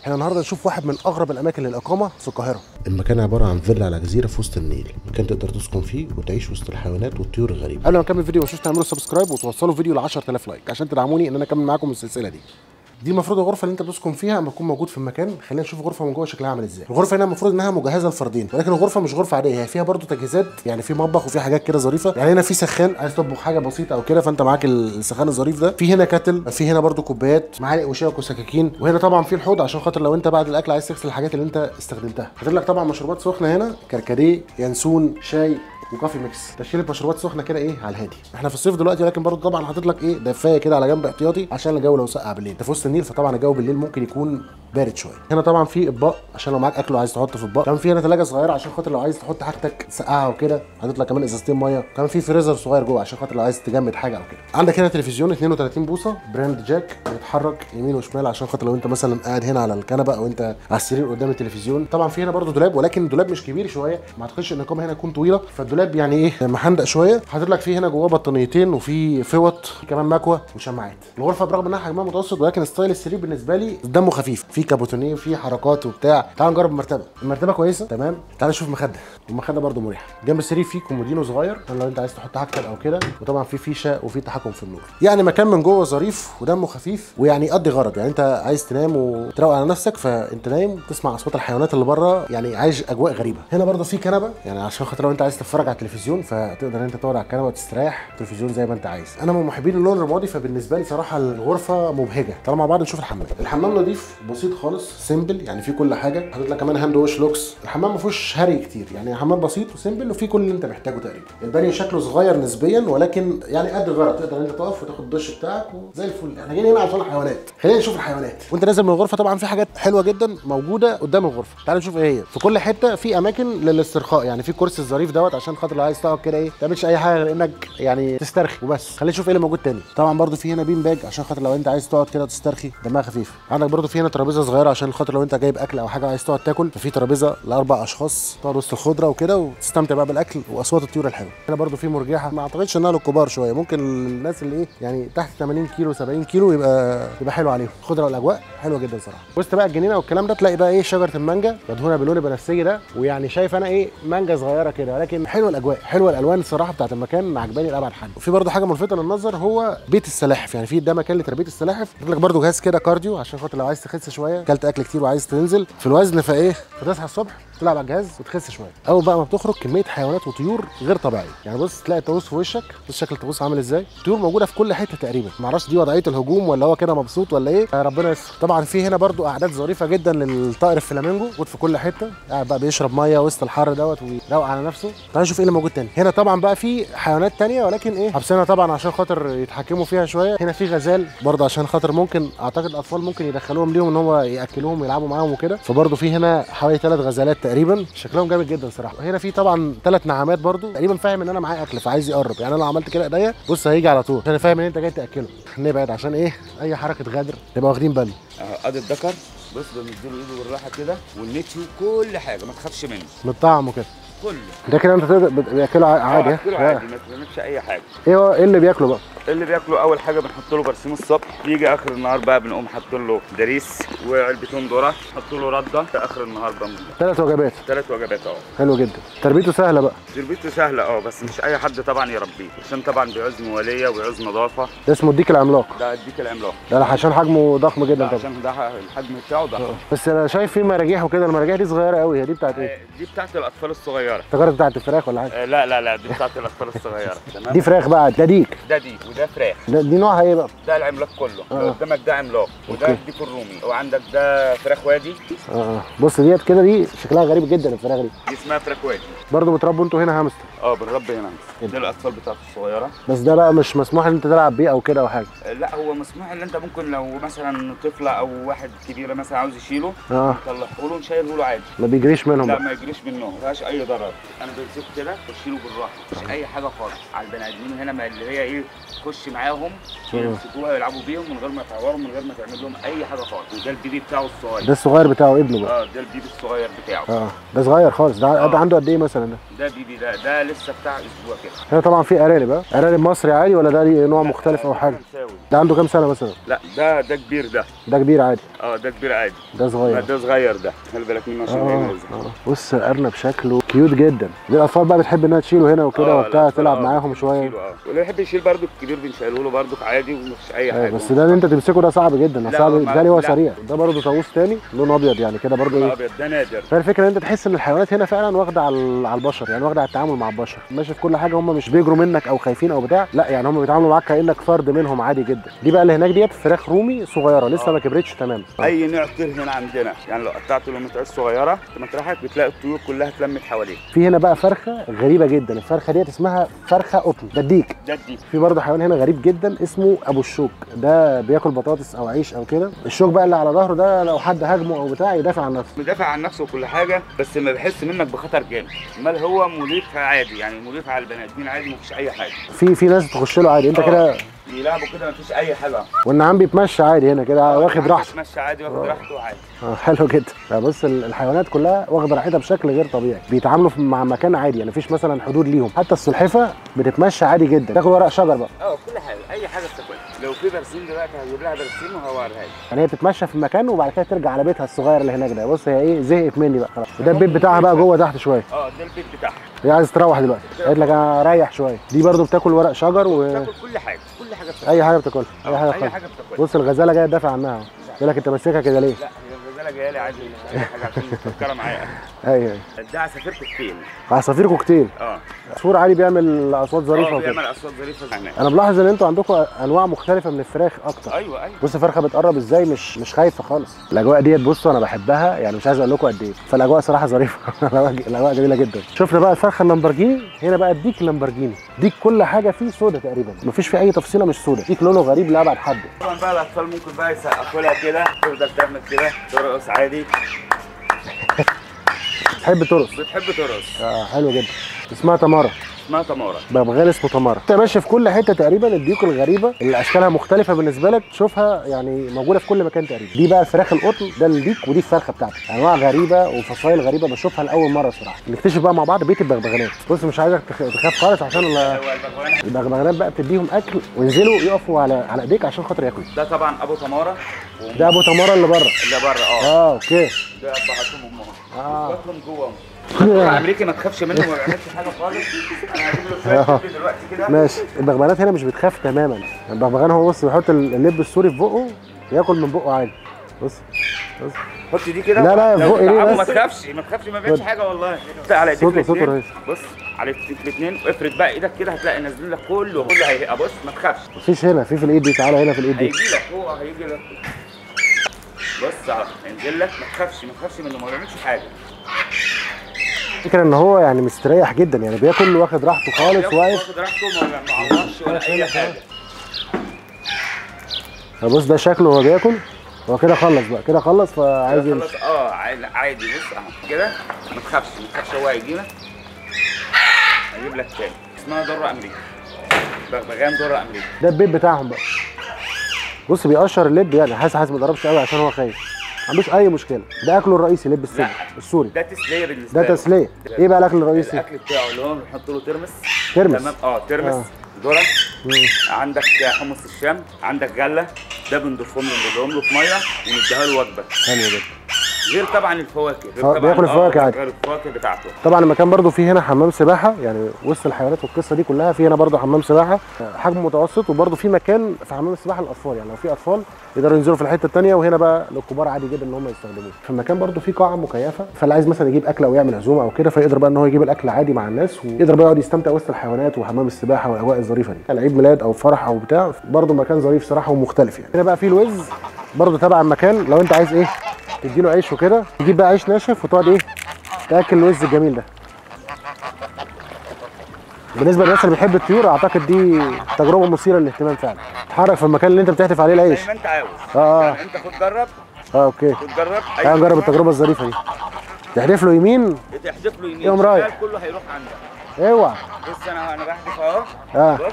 احنا النهارده نشوف واحد من اغرب الاماكن للاقامه في القاهره. المكان عباره عن فيلا على جزيره في وسط النيل، مكان تقدر تسكن فيه وتعيش وسط الحيوانات والطيور الغريبه. قبل ما نكمل الفيديو ما تنسوش تعملوا سبسكرايب وتوصلوا الفيديو ل 10000 لايك عشان تدعموني ان انا اكمل معاكم السلسله دي. دي المفروض الغرفه اللي انت بتسكن فيها اما تكون موجود في المكان. خلينا نشوف الغرفه من جوه شكلها عامل ازاي. الغرفه هنا المفروض انها مجهزه لفردين، ولكن الغرفه مش غرفه عاديه، هي فيها برده تجهيزات، يعني في مطبخ وفي حاجات كده ظريفه. يعني هنا في سخان، عايز تطبخ حاجه بسيطه او كده فانت معاك السخان الظريف ده. في هنا كاتل، في هنا برده كوبايات، معالق وشوك وسكاكين، وهنا طبعا في الحوض عشان خاطر لو انت بعد الاكل عايز تغسل الحاجات اللي انت استخدمتها. حاطط لك طبعا مشروبات سخنه هنا، كركديه، ينسون، شاي وكافي ميكس، تشكيله مشروبات سخنه كده ايه على الهادي. احنا في الصيف دلوقتي، لكن برضه طبعا حاطط لك ايه دفايه كده على جنب احتياطي عشان الجو لو سقع بالليل. انت في وسط النيل فطبعا الجو بالليل ممكن يكون بارد شويه. هنا طبعا في اطباق عشان لو معاك اكل وعايز تحط في اطباق. كمان في هنا ثلاجه صغيره عشان خاطر لو عايز تحط حاجتك سقعه وكده. حاطط لك كمان ازازتين ميه. كمان في فريزر صغير جوه عشان خاطر لو عايز تجمد حاجه او كده. عندك هنا تلفزيون 32 بوصه براند جاك بيتحرك يمين وشمال عشان خاطر لو انت مثلا قاعد هنا على الكنبه او انت على السرير قدام التلفزيون. طبعا في هنا برده دولاب، ولكن الدولاب مش كبير شويه، ما اعتقدش ان القامه هنا تكون طويله، فالدولاب يعني ايه محندق شويه. حاطط لك فيه هنا جواه بطانيتين وفي فوط، كمان مكوه وشماعات. الغرفه برغم انها حجمها متوسط ولكن ستايل السرير بالنسبه لي دمه خفيف، في كابوتونيه وفي حركات وبتاع. تعال نجرب المرتبه. المرتبه كويسه تمام. تعال نشوف مخده، المخده برده مريحه. جنب السرير في كومودينو صغير عشان لو انت عايز تحط حاجتك او كده، وطبعا في فيشه وفي تحكم في النور. يعني مكان من جوه ظريف ودمه خفيف ويعني يقضي غرض. يعني انت عايز تنام وتروق على نفسك فانت نايم تسمع اصوات الحيوانات اللي بره، يعني عايش اجواء غريبه. هنا برده في كنبه، يعني عشان خاطر لو انت عايز تتفرج على التلفزيون فتقدر انت تقعد على الكنبه وتستريح التلفزيون زي ما انت عايز. انا من محبين اللون الرمادي، فبالنسبه لي صراحه الغرفه مبهجه. طالما مع بعض نشوف الحمام. الحمام نظيف بسيط خالص، سيمبل، يعني في كل حاجه. حاطط لك كمان هاند ووش لوكس. الحمام ما فيهوش هري كتير، يعني حمام بسيط وسيمبل وفي كل اللي انت محتاجه تقريبا. البانيو شكله صغير نسبيا ولكن يعني قد الغرض، تقدر انت تقف وتاخد الدش بتاعك وزي الفل. احنا جايين هنا عشان الحيوانات، خلينا نشوف الحيوانات. وانت نازل من الغرفه طبعا في حاجات حلوه جدا موجوده قدام الغرفه. تعال نشوف ايه هي. في كل حته في اماكن للاسترخاء، يعني في كرسي الظريف دوت عشان خاطر لو عايز تقعد كده ايه ما تعملش اي حاجه غير انك يعني تسترخي وبس. خلينا نشوف ايه اللي موجود تاني. طبعا برده في هنا بين باج عشان خاطر لو انت عايز تقعد كده وتسترخي دمها خفيف. عندك برده في هنا ترابيزه صغيره عشان خاطر لو انت جايب اكل او حاجه عايز تقعد تاكل، ففي ترابيزه لاربع اشخاص تقعد وسط الخضره وكده وتستمتع بقى بالاكل واصوات الطيور الحلوه. هنا برده في مرجحه، ما اعتقدش انها للكبار شويه، ممكن الناس اللي ايه يعني تحت 80 كيلو 70 كيلو يبقى حلو عليهم. الخضره والاجواء حلوه جدا صراحه. وسط بقى الجنينه والكلام ده تلاقي بقى ايه شجره المانجا مدهونه باللون البنفسجي ده، ويعني شايف انا ايه مانجا صغيره كده، ولكن حلوه الاجواء، حلوه الالوان الصراحه بتاعت المكان، عجباني لابعد حد. وفي برده حاجه ملفته للنظر هو بيت السلاحف، يعني في ده مكان لتربيه السلاحف. يجيب لك برده جهاز كده كارديو عشان خاطر لو عايز تخس شويه، اكلت اكل كتير وعايز تنزل في الوزن فايه فتصحى الصبح تلعب على الجهاز وتخس شويه. اول بقى ما بتخرج كميه حيوانات وطيور غير طبيعيه، يعني بص تلاقي الطاووس في وشك، بص شكل الطاووس عامل ازاي. الطيور موجوده في كل حته تقريبا، ما اعرفش دي وضعيه الهجوم ولا هو كده مبسوط ولا ايه، ربنا يستر. طبعا في هنا برده قعدات ظريفه جدا للطائر الفلامينجو، موجود في كل حته، قاعد بقى بيشرب ميه وسط الحر دوت ويروق على نفسه. تعال نشوف ايه اللي موجود تاني. هنا طبعا بقى في حيوانات تانيه ولكن ايه حابسينها طبعا عشان خاطر يتحكموا فيها شويه. هنا في غزال برده عشان خاطر ممكن اعتقد الاطفال ممكن يدخلوهم ليهم ان هو ياكلوهم ويلعبوا معاهم وكده، فبرده في هنا حوالي 3 غزالات تقريبا، شكلهم جامد جدا صراحه. هنا في طبعا 3 نعامات برده، تقريبا فاهم ان انا معايا اكل فعايز يقرب، يعني انا لو عملت كده ايديا بص هيجي على طول عشان فاهم ان انت جاي تاكله. نبعد عشان ايه اي حركه غدر نبقى واخدين بالنا. ادي الذكر بص بنديله ايده بالراحه كده والنتي وكل حاجه ما تخافش منه من الطعم وكده كله. ده كده انت تقدر بياكله عادي؟ بياكله عادي ما تعملش اي حاجه. ايه اللي بياكله بقى؟ اللي بياكله اول حاجه بنحط له برسيم الصبح، يجي اخر النهار بقى بنقوم حاطين له دريس وعلبتين ذره، نحط له رده في اخر النهار بقى. 3 وجبات. 3 وجبات حلو جدا. تربيته سهله بقى؟ تربيته سهله بس مش اي حد طبعا يربيه عشان طبعا بيعوز مواليه وبيعوز نظافه. ده اسمه الديك العملاق. ده الديك العملاق ده عشان حجمه ضخم جدا طبعا. عشان ده الحجم بتاعه ضخم. بس انا شايف في مراجيح وكده، المراجيح دي صغيره قوي، هي دي بتاعت ايه؟ دي بتاعت الاطفال الصغيره. افتكرت بتاعت الفراخ ولا حاجه؟ لا دي بتاعت الاطفال الصغيره. تمام. دي فراخ بقى، ده ديك. ده ديك وده فراخ. دي نوعها ايه بقى؟ ده العملاق كله. اللي قدامك ده عملاق وده الديك الرومي، وعندك ده فراخ وادي. بص ديت كده دي شكلها غريب جدا الفراخ دي. دي اسمها فراخ وادي. برضه بتربوا انتوا هنا هامستر؟ بنربي هنا هامستر. دي الاطفال بتاعته الصغيره. بس ده بقى مش مسموح ان انت تلعب بيه او كده او حاجه؟ لا هو مسموح ان انت ممكن لو مثلا طفله او واحد كبير مثلا عاوز يشيله نطلعه له ونشيله له عادي. ما بيجريش منهم؟ لا ما يجريش منهم، ما فيهاش اي ضرر. انا بمسكه كده بشيله بالراحه، مفيش اي حاجه خالص. على البني ادمين هنا ما اللي هي ايه تخش معاهم يمسكوها ويلعبوا بيهم من غير ما تعورهم، من غير ما تعمل لهم اي حاجه خالص. وده البيبي بتاعه الصغير. ده الصغير بتاعه ابنه بقى؟ ده البيبي الصغير بتاعه. ده صغير خالص. ده عنده قد ايه مثلا ده؟ ده بيبي ده لسه بتاع اسبوع كده. هنا طبعا في ارانب بقى، ارانب مصري عادي ولا ده نوع مختلف او حاجه؟ ده عنده كام سنه مثلا؟ لا ده كبير ده كبير عادي. ده كبير عادي. ده صغير. ده صغير ده، خلي بالك منه عشان ما ينزل. بص ارنب شكله كيوت جدا. دي الاطفال بقى بتحب انها تشيله هنا وكده وبتاع، تلعب معاهم شويه. واللي يحب يشيل برده الكبير بنشيله له برده عادي ومفيش اي حاجه. بس ده اللي انت تمسكه ده صعب جدا، صعب بالتالي هو سريع. ده برده طاووس تاني لونه ابيض يعني كده برده ايه؟ ابيض ده نادر. فالفكره ان انت تحس ان الحيوانات هنا فعلا واخده على البشر، يعني واخده على التعامل مع البشر، ماشي في كل حاجه، هم مش بيجروا منك او خايفين او بتاع، لا يعني هم بيتعاملوا معاك كانك فرد منهم عادي جدا. دي بقى اللي هناك ديت فراخ رومي صغيره لسه ما كبرتش تمام. اي نوع طير هنا عندنا، يعني لو قطعت له متعس صغيره مطرحك بتلاقي الطيور كلها اتلمت حواليك. في هنا بقى فرخه غريبه جدا، الفرخه ديت اسمها فرخه قطن، ده الديك. في برضه حيوان هنا غريب جدا اسمه ابو الشوك، ده بياكل بطاطس او عيش او كده. الشوك بقى اللي على ظهره ده لو حد هاجمه او بتاع يدافع عن نفسه. بيدافع عن نفسه وكل حاجه، بس ما بيحس منك بخطر جامد. امال هو مريف عادي، يعني مريف على البني ادمين عادي، مفيش اي حاجه. في ناس تخش له عادي، انت كده يلعبوا كده مفيش اي حاجه. والنعام بيتمشى عادي هنا كده واخد راحته. بيتمشى عادي واخد راحته عادي. حلو جدا. بص الحيوانات كلها واخده راحتها بشكل غير طبيعي، بيتعاملوا مع مكان عادي، يعني مفيش مثلا حدود ليهم. حتى السلحفه بتتمشى عادي جدا، تاخد ورق شجر بقى. كل حاجه، اي حاجه بتاكلها. لو في برسيم دلوقتي هجيب لها برسيم وهوريها لك. يعني هي بتتمشى في المكان وبعد كده ترجع على بيتها الصغير اللي هناك ده. بص هي ايه، زهقت مني بقى خلاص. وده البيت بتاعها بقى جوه تحت شويه. ده البيت بتاعها. هي عايزه تروح دلوقتي، قالت لك انا اريح شويه. دي برده بتاكل ورق شجر بتاكل كل حاجه، كل حاجه بتاكلها. اي حاجه بتاكلها، اي حاجه بتاكلها. بص الغزاله جايه تدافع عنها اهو. يقول لك انت ماسكها كده ليه؟ لا هي الغزاله جايه لي عادي، اي حاجه عشان مفكره معايا. ايوه ده عصافير كوكتيل. عصافير كوكتيل. عصفور عالي بيعمل اصوات ظريفه وكده. بيعمل اصوات ظريفه هناك. انا بلاحظ ان انتوا عندكم انواع مختلفه من الفراخ اكتر. ايوه بص الفرخه بتقرب ازاي، مش خايفه خالص. الاجواء ديت بصوا انا بحبها، يعني مش عايز اقول لكم قد ايه، فالاجواء صراحه ظريفه. الاجواء جميله جدا. شفنا بقى الفرخه اللامبرجيني، هنا بقى الديك اللامبرجيني. ديك كل حاجه فيه سودا تقريبا، مفيش فيه اي تفصيله مش سودا. ديك لونه غريب لابعد حد. طبعا بقى الاطفال ممكن بقى يسقفوا لها كده، تفضل تعمل كده ترقص عادي. بتحب ترقص؟ بتحب ترقص. حلو جدا. اسمها تمارا. اسمها تمارا. بغبغان اسمه تمارا. انت ماشي في كل حته تقريبا الديوك الغريبه اللي اشكالها مختلفه بالنسبه لك تشوفها، يعني موجوده في كل مكان تقريبا. دي بقى الفراخ القطن، ده الديك، ودي الفرخه بتاعتك. انواع غريبه وفصائل غريبه بشوفها لاول مره صراحه. نكتشف بقى مع بعض بيت البغبغانات. بص مش عايزك تخاف خالص عشان البغبغانات بقى بتديهم اكل وينزلوا يقفوا على ايديك عشان خاطر ياكلوا. ده طبعا ابو تمارا. ده ابو تمارا اللي بره. اللي بره اوكي. ده ابهاتهم امهم. اخواتهم جوه. امريكي ما تخافش منه، ما بيعملش حاجه خالص. انا هجيب له شويه دلوقتي كده. ماشي. البغبغانات هنا مش بتخاف تماما. البغبغان هو بص بيحط اللب السوري في بقه ياكل من بقه عادي. بص حط دي كده. لا في بقه ايه بس. ما تخافش ما بيعملش حاجه والله. على ايديك الاثنين. بص على ايديك الاثنين، افرد بقى ايدك كده هتلاقي نازلين لك كله هيبقى. بص ما تخافش. مفيش هنا، في الايد دي. تعالى هنا في الايد دي. هيجي لك هو هيجي لك. بص هينزل لك، ما تخافش منه، ما بيعملش حاجه. الفكره ان هو يعني مستريح جدا، يعني بياكل واخد راحته خالص، واقف واخد راحته ما عورش ولا اي حاجه. بص ده شكله وهو بياكل. هو كده خلص بقى، كده خلص فعايز يمشي. عادي. بص كده ما تخافش هو هيجي لك. هجيب لك تاني. اسمها دره امريكا. بغبغان دره امريكا. ده البيت بتاعهم بقى. بص بيقشر اللب، يعني حاسس ما ضربش قوي عشان هو خايف. ما عندوش اي مشكله. ده اكله الرئيسي لب السوري. ده تسليه بالنسبه له. ده تسليه. ايه بقى الاكل الرئيسي؟ الاكل بتاعه اللي هو بنحط له ترمس. تمام. ترمس. ذره. عندك حمص الشام، عندك غله. ده بنضيفهم له في ميه ونديها له وجبه. حلو جدا. غير طبعا الفواكه. بياكل الفواكه عادي. غير الفواكه بتاعته. طبعا المكان برده فيه هنا حمام سباحه، يعني وسط الحيوانات والقصه دي كلها في هنا برده حمام سباحه حجم متوسط، وبرده في مكان في حمام السباحه للاطفال، يعني لو في اطفال يقدروا ينزلوا في الحته الثانيه، وهنا بقى للكبار عادي جدا ان هم يستخدموه. في المكان برده في قاعه مكيفه، فاللي عايز مثلا يجيب اكل او يعمل عزومه او كده فيقدر بقى ان هو يجيب الاكل عادي مع الناس، ويقدر بقى يقعد يستمتع وسط الحيوانات وحمام السباحه والاجواء الظريفه دي. العيد ميلاد او فرح او بتاع برده مكان ظريف صراحه ومختلف. يعني هنا بقى في الوز برده تبع المكان، لو انت عايز ايه تديله عيش وكده، تجيب بقى عيش ناشف وتقعد ايه تاكل الوز الجميل ده. بالنسبه للناس اللي بتحب الطيور اعتقد دي تجربه مثيره للاهتمام فعلا. تتحرك في المكان اللي انت بتحتف عليه العيش زي ما انت عاوز. يعني انت خد جرب. اوكي. خد جرب. تعال نجرب التجربه الظريفه دي. تحدف له يمين. تحدف له يمين. يوم رايح. كله هيروح عندك. اوعى. بص انا بحدف اهو. بص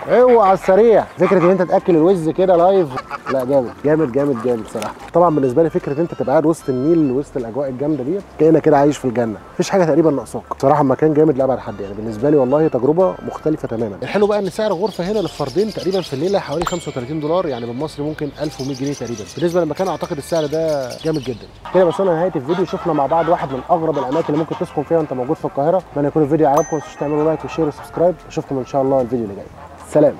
اوعى على السريع. فكره ان انت تاكل الوز كده لايف، لا جامد جامد جامد جامد صراحه. طبعا بالنسبه لي فكره ان انت تبقى قاعد وسط النيل وسط الاجواء الجامده ديت كانك كده عايش في الجنه، مفيش حاجه تقريبا ناقصاك. صراحه مكان جامد لابعد حد يعني، بالنسبه لي والله تجربه مختلفه تماما. الحلو بقى ان سعر غرفه هنا للفردين تقريبا في الليله حوالي 35 دولار، يعني بالمصري ممكن 1100 جنيه تقريبا. بالنسبه للمكان اعتقد السعر ده جامد جدا. كده وصلنا لنهايه الفيديو، شفنا مع بعض واحد من اغرب الاماكن اللي ممكن تسكن فيها وانت موجود في القاهره. اتمنى يكون الفيديو عجبكم، ما تنسوش تعملوا لايك وشير وسبسكرايب. اشوفكم ان شاء الله الفيديو اللي جاي. سلام.